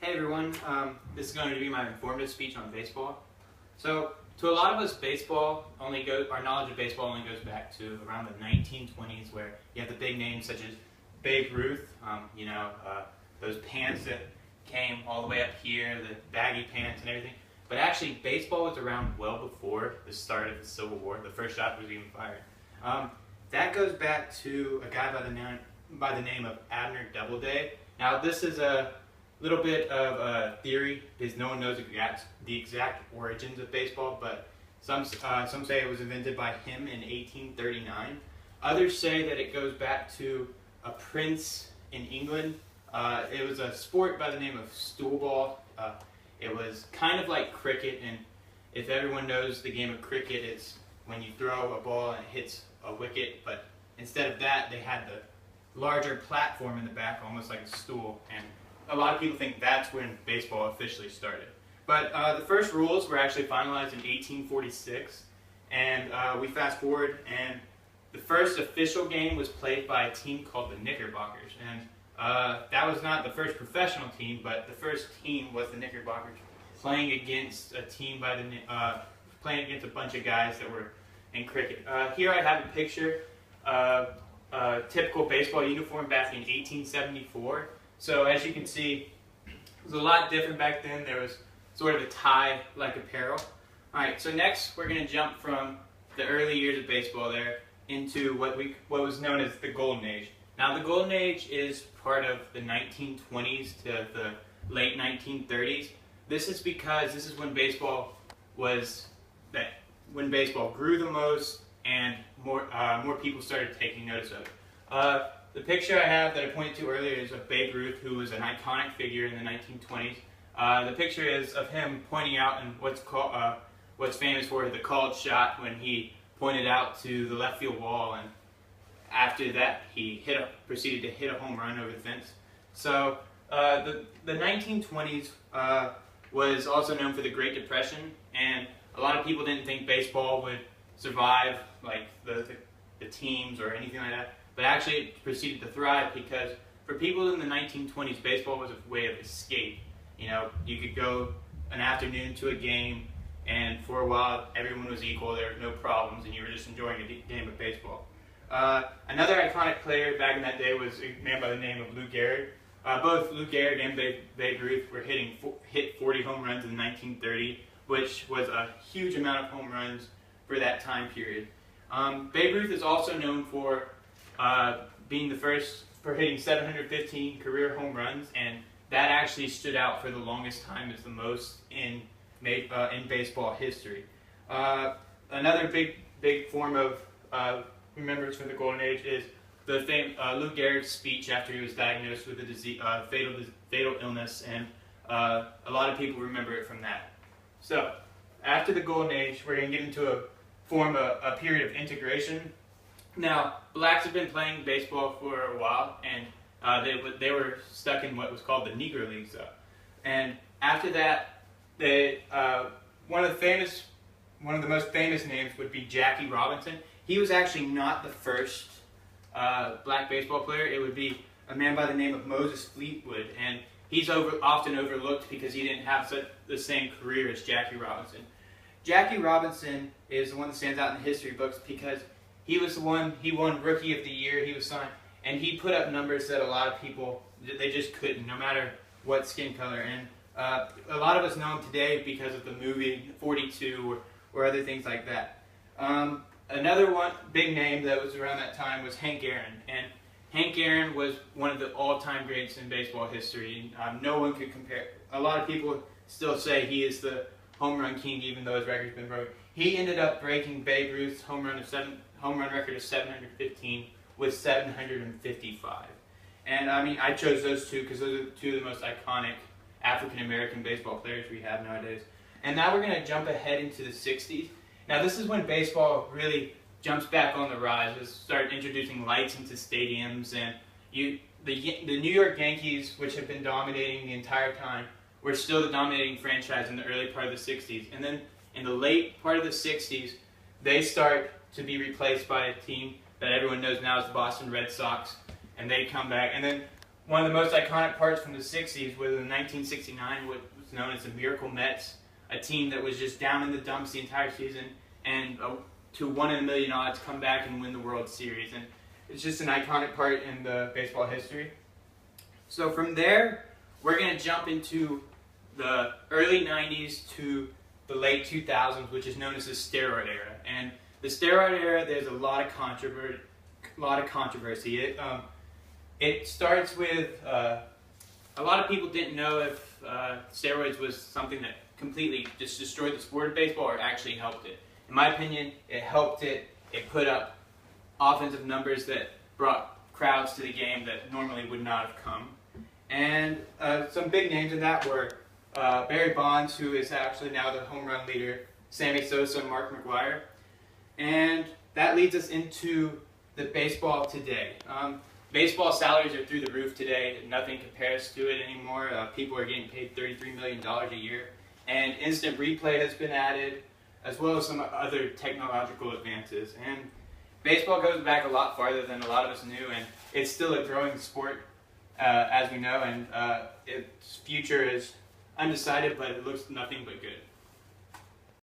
Hey everyone, this is going to be my informative speech on baseball. So, to a lot of us, our knowledge of baseball only goes back to around the 1920s, where you have the big names such as Babe Ruth, those pants that came all the way up here, the baggy pants and everything. But actually, baseball was around well before the start of the Civil War. The first shot was even fired. That goes back to a guy by the name of Abner Doubleday. Now, this is a little bit of a theory because no one knows the exact origins of baseball, but some say it was invented by him in 1839. Others say that it goes back to a prince in England. It was a sport by the name of stool ball. It was kind of like cricket, and if everyone knows the game of cricket, it's when you throw a ball and it hits a wicket, but instead of that, they had the larger platform in the back, almost like a stool, and a lot of people think that's when baseball officially started. But the first rules were actually finalized in 1846, and we fast forward, and the first official game was played by a team called the Knickerbockers, and that was not the first professional team, but the first team was the Knickerbockers playing against a team playing against a bunch of guys that were in cricket. Here I have a picture of a typical baseball uniform back in 1874. So as you can see, it was a lot different back then. There was sort of a tie-like apparel. Alright, so next we're going to jump from the early years of baseball there into what was known as the Golden Age. Now the Golden Age is part of the 1920s to the late 1930s. This is because this is when baseball grew the most and more people started taking notice of it. The picture I have that I pointed to earlier is of Babe Ruth, who was an iconic figure in the 1920s. The picture is of him pointing out in what's famous for the called shot, when he pointed out to the left field wall, and after that he proceeded to hit a home run over the fence. So the 1920s was also known for the Great Depression, and a lot of people didn't think baseball would survive, like the teams or anything like that. But actually it proceeded to thrive because for people in the 1920s, baseball was a way of escape. You know, you could go an afternoon to a game, and for a while everyone was equal, there were no problems, and you were just enjoying a game of baseball. Another iconic player back in that day was a man by the name of Lou Gehrig. Both Lou Gehrig and Babe Ruth were hit 40 home runs in 1930, which was a huge amount of home runs for that time period. Babe Ruth is also known for being the first for hitting 715 career home runs, and that actually stood out for the longest time as the most in baseball history. Another big form of remembrance for the Golden Age is the Lou Gehrig's speech after he was diagnosed with a fatal illness, and a lot of people remember it from that. So, after the Golden Age, we're going to get into a period of integration. Now, blacks have been playing baseball for a while, and they were stuck in what was called the Negro Leagues. And after that, one of the most famous names would be Jackie Robinson. He was actually not the first black baseball player. It would be a man by the name of Moses Fleetwood, and he's often overlooked because he didn't have the same career as Jackie Robinson. Jackie Robinson is the one that stands out in the history books because he won Rookie of the Year, he was signed, and he put up numbers that a lot of people, they just couldn't, no matter what skin color. And a lot of us know him today because of the movie 42 or other things like that. Another big name that was around that time was Hank Aaron, and Hank Aaron was one of the all-time greats in baseball history. No one could compare. A lot of people still say he is the home run king, even though his record's been broken. He ended up breaking Babe Ruth's home run record of 715 with 755. And I mean, I chose those two because those are two of the most iconic African-American baseball players we have nowadays. And now we're going to jump ahead into the 60s. Now this is when baseball really jumps back on the rise. Let's start introducing lights into stadiums, and the New York Yankees, which have been dominating the entire time, were still the dominating franchise in the early part of the 60s. And then in the late part of the 60s, they start to be replaced by a team that everyone knows now as the Boston Red Sox, and they come back. And then one of the most iconic parts from the 60s was in 1969, what was known as the Miracle Mets, a team that was just down in the dumps the entire season, and to 1 in a million odds come back and win the World Series. And it's just an iconic part in the baseball history. So from there, we're going to jump into the early 90s to the late 2000s, which is known as the steroid era. And the steroid era, there's a lot of controversy. It starts with a lot of people didn't know if steroids was something that completely just destroyed the sport of baseball or actually helped it. In my opinion, it helped it. It put up offensive numbers that brought crowds to the game that normally would not have come. And some big names in that were Barry Bonds, who is actually now the home run leader, Sammy Sosa, and Mark McGwire. And that leads us into the baseball today. Baseball salaries are through the roof today. Nothing compares to it anymore. People are getting paid $33 million a year. And instant replay has been added, as well as some other technological advances. And baseball goes back a lot farther than a lot of us knew, and it's still a growing sport, as we know, and its future is undecided, but it looks nothing but good.